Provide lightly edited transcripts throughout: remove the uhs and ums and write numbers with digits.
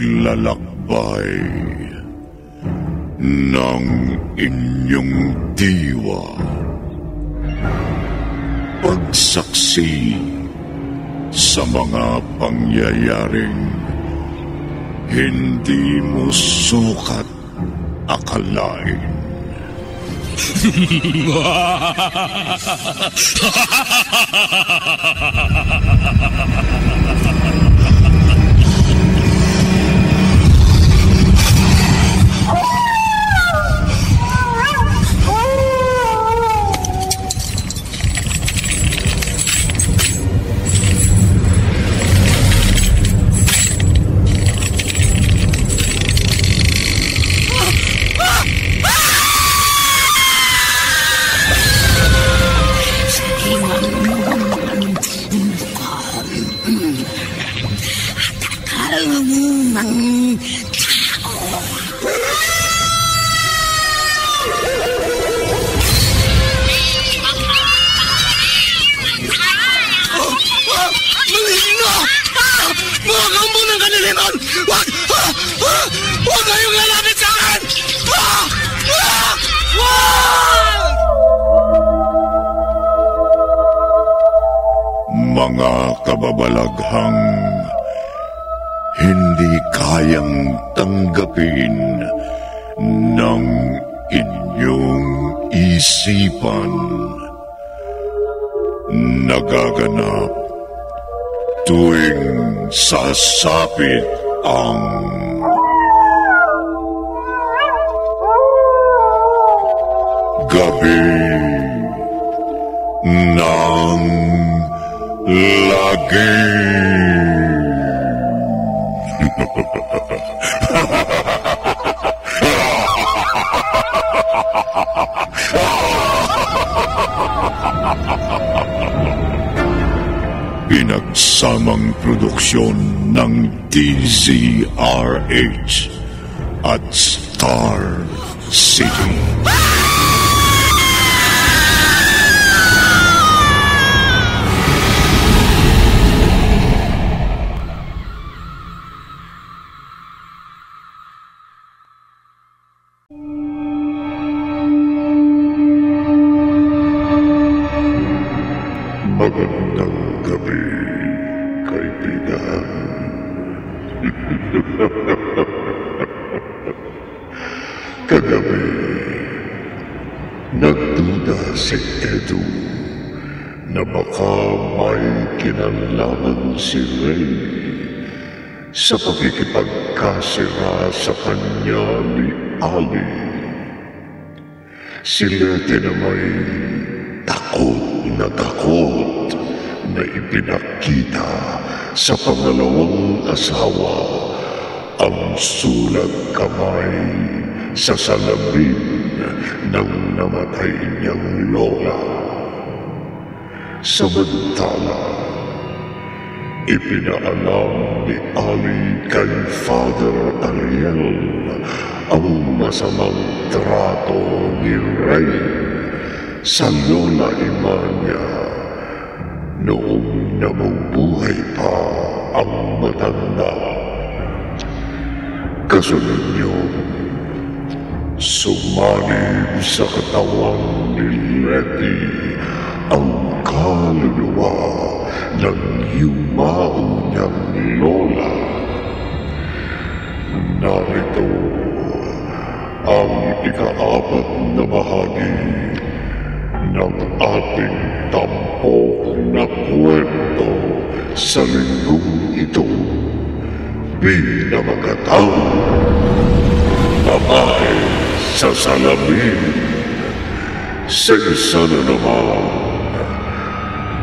paglalakbay ng inyong diwa. Pagsaksi sa mga pangyayaring hindi mo sukat akalain. Huwag kayong lalapit sa akin! Mga kababalaghang hindi kayang tanggapin ng inyong isipan, nagaganap tuwing sasapit ang gabi ng lagim. Pinagsamang produksyon ng DZRH at Star City. Magandang gabi, kaibigan. Kagabi, nagduda si Edu na baka may kinalaman si Ray sa pagkikipagkasira sa kanya ni Ali. Si Lete na may takot na ipinakita sa pangalawang asawa ang sulat kamay sa salamin ng namatay niyang lola. Samantala, ipinaalam ni Ali kay Father Ariel ang masamang trato ni Ray sa lola niya noong nabubuhay pa ang matanda. Kasunod yun, sumanib sa katawan ni Letty ang kaluluwa ng yumao niyang lola. Narito ang ika-4 na bahagi ng ating tampok na kwento sa linggong ito. Pinamagatang Babae sa Salamin. Sa isa na naman,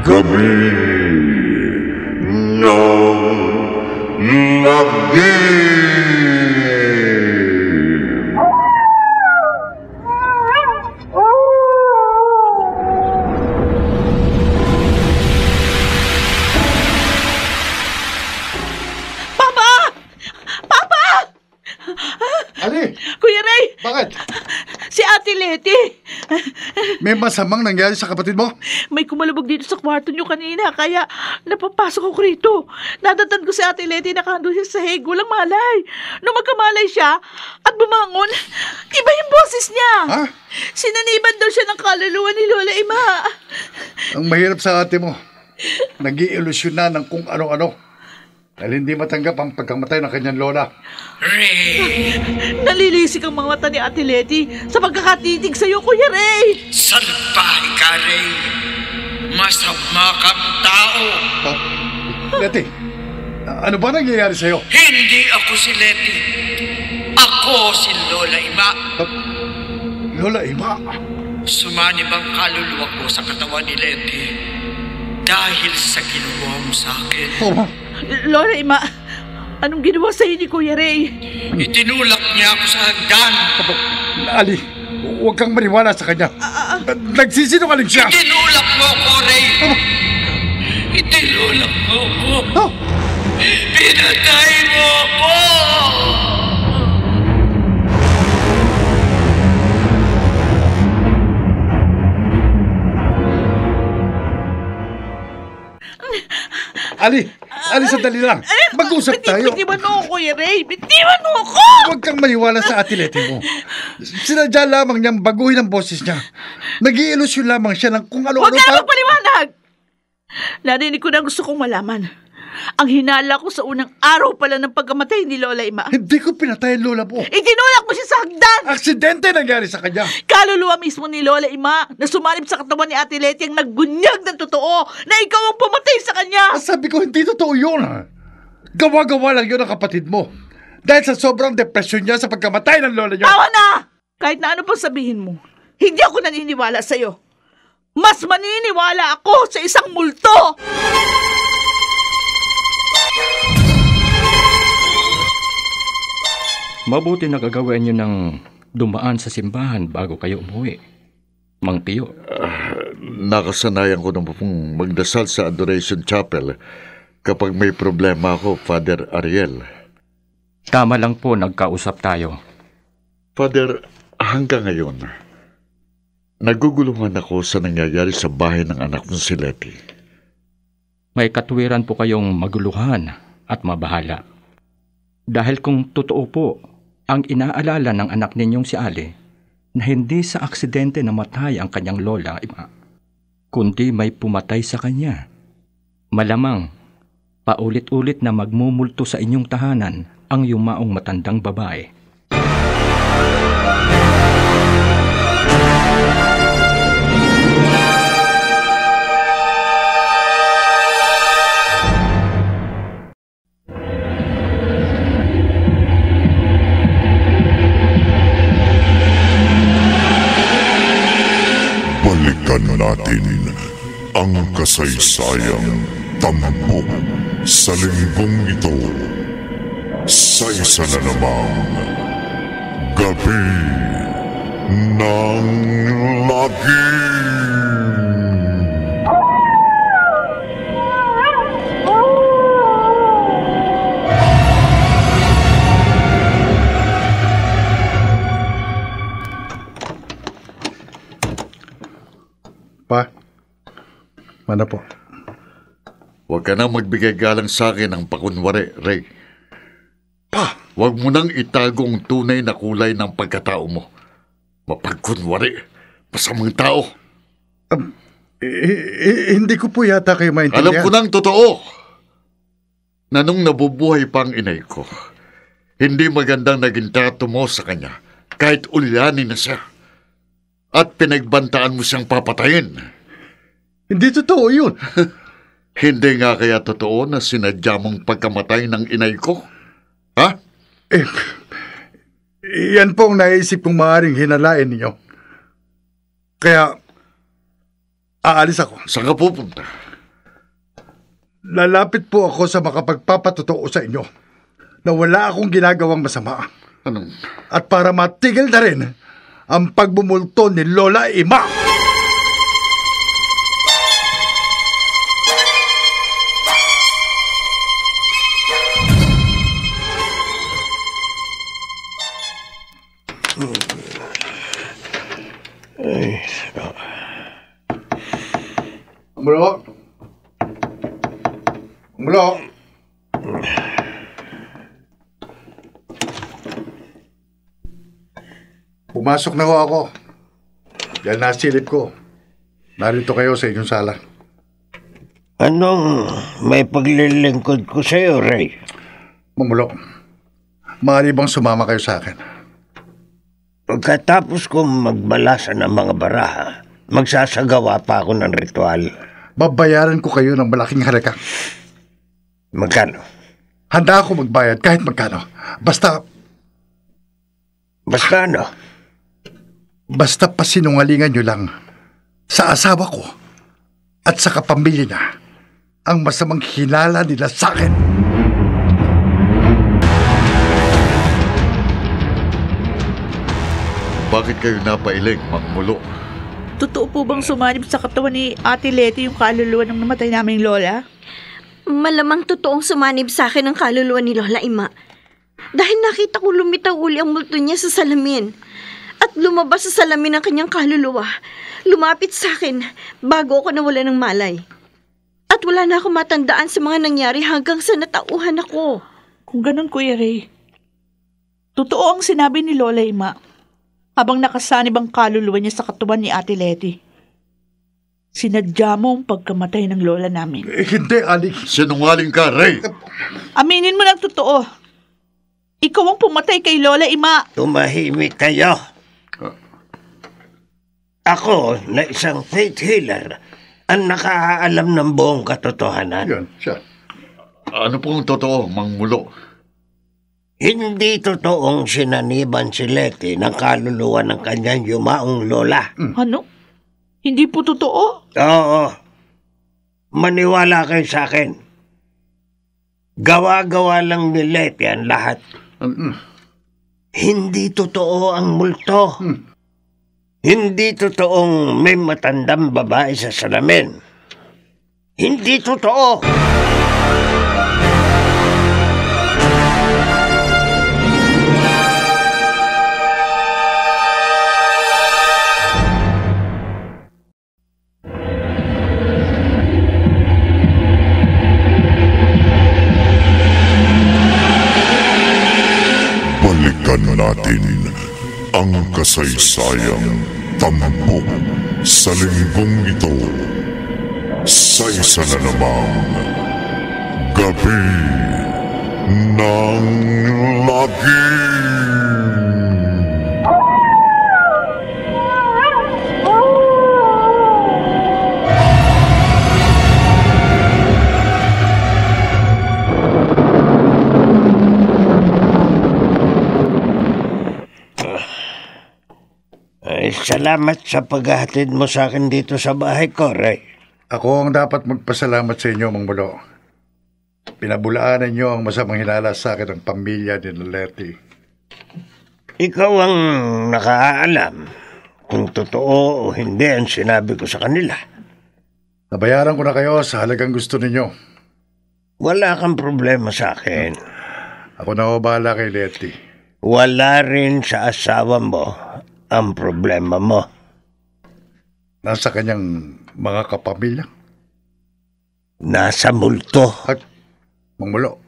Gabi ng Lagim. Ali! Kuya Ray! Bakit? Si Ate Letty. May masamang nangyari sa kapatid mo? May kumalubog dito sa kwarto niyo kanina, kaya napapasok ako rito. Nadatand ko si Ate Letty nakahando siya sa sahig, walang malay. Nung magkamalay siya at bumangon, iba yung boses niya. Ha? Sinaniban daw siya ng kaluluwa ni Lola Ima. Ang mahirap sa ate mo, nag-iilusyon na ng kung ano-ano. Dahil hindi matanggap ang pagkamatay ng kanyang lola. Ray! Nalilisik ang mga mata ni Ate Letty sa pagkakatitig sa'yo, Kuya Ray. Salbahe ka, Ray! Masama kang tao! Letty, ano ba nangyayari sa'yo? Hindi ako si Letty. Ako si Lola Ima. Lola Ima? Sumanib ang kaluluwa ko sa katawan ni Letty dahil sa ginawa mo sa akin. Oh, Lola Ima, anong ginawa sa'yo ni Kuya Ray? Itinulak niya ako sa hagdan. Ali, huwag kang maniwala sa kanya. Nagsisinungaling siya. Itinulak mo ako, Ray. Itinulak mo ako. Pinatay mo ako. Ali, sandali lang. Mag-usap tayo. Bitiwan mo ako, Kuya Ray. Bitiwan mo ako! Huwag kang maniwala sa Ate Letty mo. Sinadya lamang niyang baguhin ang boses niya. Nag-iilusyon lamang siya ng kung ano-ano Huwag ka na magpaliwanag! Narinig ko na gusto kong malaman. Ang hinala ko sa unang araw pala ng pagkamatay ni Lola Ima. Hindi ko pinatay ang lola mo. Itinulak mo siya sa hagdan! Aksidente nangyari sa kanya. Kaluluwa mismo ni Lola Ima na sumalib sa katawan ni Ate Letty ang nagbunyag ng totoo na ikaw ang pumatay sa kanya! Sabi ko, hindi totoo yun. Gawa-gawa lang yun ang kapatid mo. Dahil sa sobrang depresyon niya sa pagkamatay ng lola niya. Tawa na! Kahit na ano pang sabihin mo, hindi ako naniniwala sa'yo. Mas maniniwala ako sa isang multo! Mabuti na gagawin niyo ng dumaan sa simbahan bago kayo umuwi, Mang Pio. Nakasanayan ko na pong magdasal sa Adoration Chapel kapag may problema ako, Father Ariel. Tama lang po nagkausap tayo. Father, hanggang ngayon, naguguluhan ako sa nangyayari sa bahay ng anak ng si Letty. May katwiran po kayong maguluhan at mabahala. Dahil kung totoo po ang inaalala ng anak ninyong si Ali na hindi sa aksidente namatay ang kanyang lola, kundi may pumatay sa kanya, malamang paulit-ulit na magmumulto sa inyong tahanan ang yumaong matandang babae. Balikan natin ang kasaysayang tampok sa linggong ito sa isa na namang Gabi ng Lagim. Pa, mana po? Huwag ka nang magbigay galang sa akin ng pakunwari, Ray. Pa, huwag mo nang itago ang tunay na kulay ng pagkatao mo. Mapagkunwari, masamang tao. Hindi ko po yata kayo maintindihan. Alam ko nang totoo na nung nabubuhay pa ang inay ko, hindi magandang naging trato mo sa kanya kahit ulyanin na siya. At pinagbantaan mo siyang papatayin. Hindi totoo yun. Hindi nga kaya totoo na sinadya mong pagkamatay ng inay ko? Ha? Yan po ang naisip kong maaaring hinalain ninyo. Kaya, aalis ako. Saan ka pupunta? Lalapit po ako sa makapagpapatotoo sa inyo na wala akong ginagawang masama. Anong? At para matigil na rin ang pagbumulto ni Lola Ima. Ay, Mulo? Mulo? Pumasok na ho ako. Dahil nasilip ko. Narito kayo sa inyong sala. Anong may paglilingkod ko sa'yo, Ray? Mamulo, maaari bang sumama kayo sa akin? Pagkatapos kong magbalasa ng mga baraha, magsasagawa pa ako ng ritual. Babayaran ko kayo ng malaking halaga. Magkano? Handa ako magbayad kahit magkano. Basta ano? Basta pasinungalingan nyo lang sa asawa ko at sa kapamilya niya ang masamang hinala nila sa akin. Bakit kayo napailing, Mang Mulo? Totoo po bang sumanib sa katawan ni Ate Leti yung kaluluwa ng namatay naming lola? Malamang totoong sumanib sa akin ang kaluluwa ni Lola Ima. Dahil nakita ko lumitaw uli ang multo niya sa salamin. At lumabas sa salamin ang kanyang kaluluwa. Lumapit sa akin bago ako nawala ng malay. At wala na ako matandaan sa mga nangyari hanggang sa natauhan ako. Kung ganun, Kuya Ray, totoo ang sinabi ni Lola Ima habang nakasanib ang kaluluwa niya sa katawan ni Ate Leti. Sinadya mo ang pagkamatay ng lola namin. Hindi, Ali. Sinungaling ka, Ray! Aminin mo ng totoo. Ikaw ang pumatay kay Lola Ima. Tumahimik kayo. Ako, na isang faith healer, ang nakaalam ng buong katotohanan. Yun, siya. Ano pong totoo, Mang Mulo? Hindi totoong sinaniban si Leti ng kaluluwa ng kanyang yumaong lola. Ano? Hindi po totoo? Oo. Maniwala kayo sa akin. Gawa-gawa lang ni Leti ang lahat. Hindi totoo ang multo. Hindi totoong may matandang babae sa salamin. Hindi totoo. Balikan natin ang kasaysayang tampok sa linggong ito sa isa na namang Gabi ng Lagim. Salamat sa paghahatid mo sa akin dito sa bahay ko, Ray. Ako ang dapat magpasalamat sa inyo, Mang Mulo. Pinabulaanan niyo ang masamang hinala sa akin ng pamilya ni Leti. Ikaw ang nakaalam kung totoo o hindi ang sinabi ko sa kanila. Nabayaran ko na kayo sa halagang gusto ninyo. Wala kang problema sa akin. Ako na ho bahala kay Leti. Wala rin sa asawa mo ang problema mo. Nasa kanyang mga kapamilya. Nasa multo. At, Mang Mulo,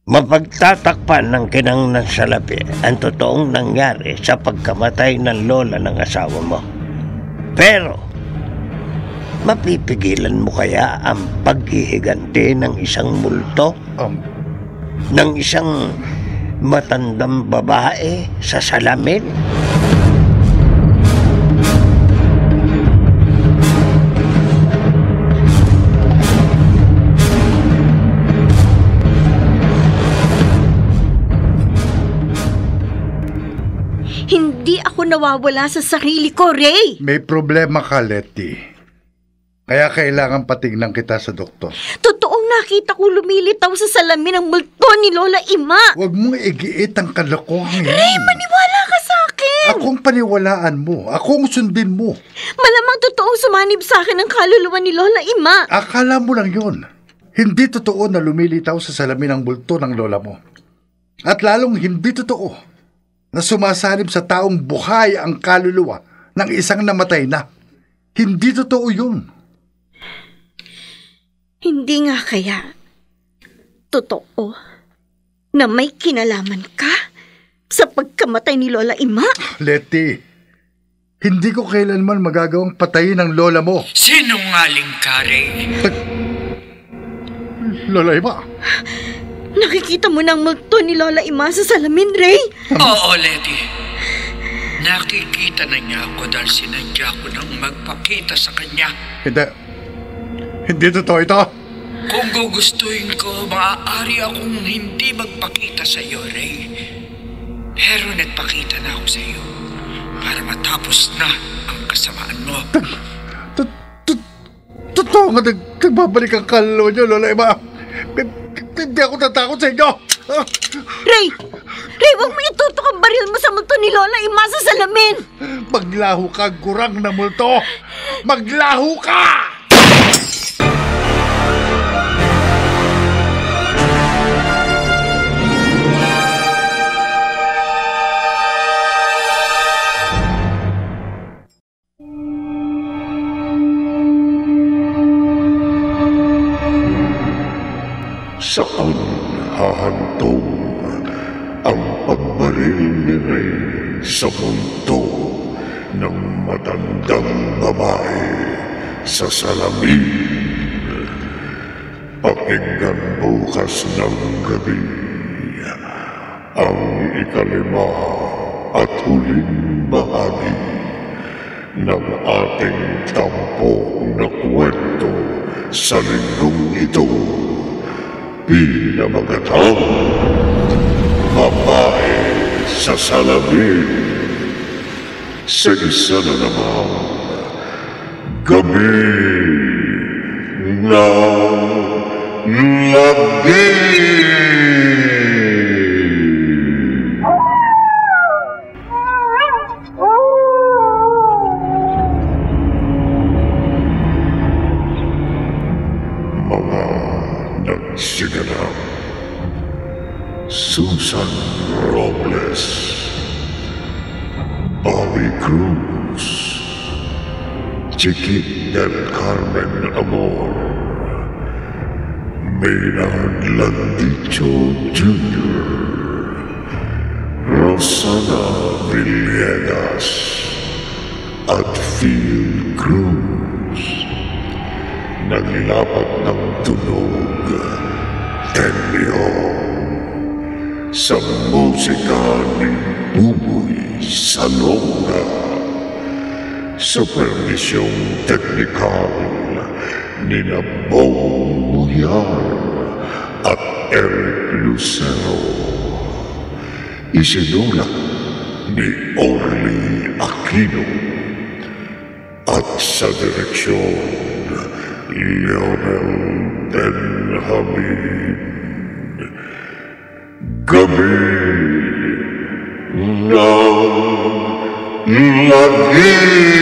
Mapagtatakpan ng kinanglan salapi ang totoong nangyari sa pagkamatay ng lola ng asawa mo. Pero, mapipigilan mo kaya ang paghihiganti ng isang multo? Ng isang matandang babae sa salamin? Hindi ako nawawala sa sarili ko, Ray. may problema ka, Leti. Kaya kailangan patignan kita sa doktor. Totoong nakita ko lumilitaw sa salamin ang multo ni Lola Ima. Huwag mong igiit ang kalokohan yan. Ray, maniwala ka sa akin. Akong paniwalaan mo. Akong sundin mo. Malamang totoong sumanib sa akin ang kaluluwa ni Lola Ima. Akala mo lang yun. Hindi totoo na lumilitaw sa salamin ang bulto ng lola mo. At lalong hindi totoo na sumasanib sa taong buhay ang kaluluwa ng isang namatay na. Hindi totoo yun. Hindi nga kaya totoo na may kinalaman ka sa pagkamatay ni Lola Ima? Letty, hindi ko kailanman magagawang patayin ang lola mo. Sinungaling ka, Ray. Lola Ima? Nakikita mo na ang multo ni Lola Ima sa salamin, Ray? Oo, Letty. Nakikita na niya ako dahil sinadya ko nang magpakita sa kanya. Hindi totoo ito. Kung gugustuhin ko, maaari akong hindi magpakita sa iyo, Ray. Pero nagpakita na ako sa iyo para matapos na ang kasamaan mo. Totoo nga nagbabalik ang kaluluwa niyo, Lola Ima. Hindi ako tatakot sa inyo. Ray! Ray, huwag mo itutok ang baril mo sa multo ni Lola Ima sa salamin! Maglaho ka, gurang na multo! Maglaho ka! Saan hahantong ang pagbaril ni Ray sa multo ng matandang babae sa salamin? Pakinggan bukas ng gabi ang ikalima at huling bahagi ng ating tampok na kwento sa linggong ito. Pinamagatang babae sa salamin sa isa na namang gabi ng labi. Nagsiganap Susan Robles, Bobby Cruz, Chiquit del Carmen Amor, Maynard Landicho Jr., Rosana Villegas, at Phil Cruz. Naglapat ng tunog, Tenyo, sa musika ni Buboy Salonga, supervisyong teknikal ni Bong Muyar at Eric Lucero, isinulat ni Orly Aquino, at sa direksyon Leonel Benjamin. Gabi ng lagi.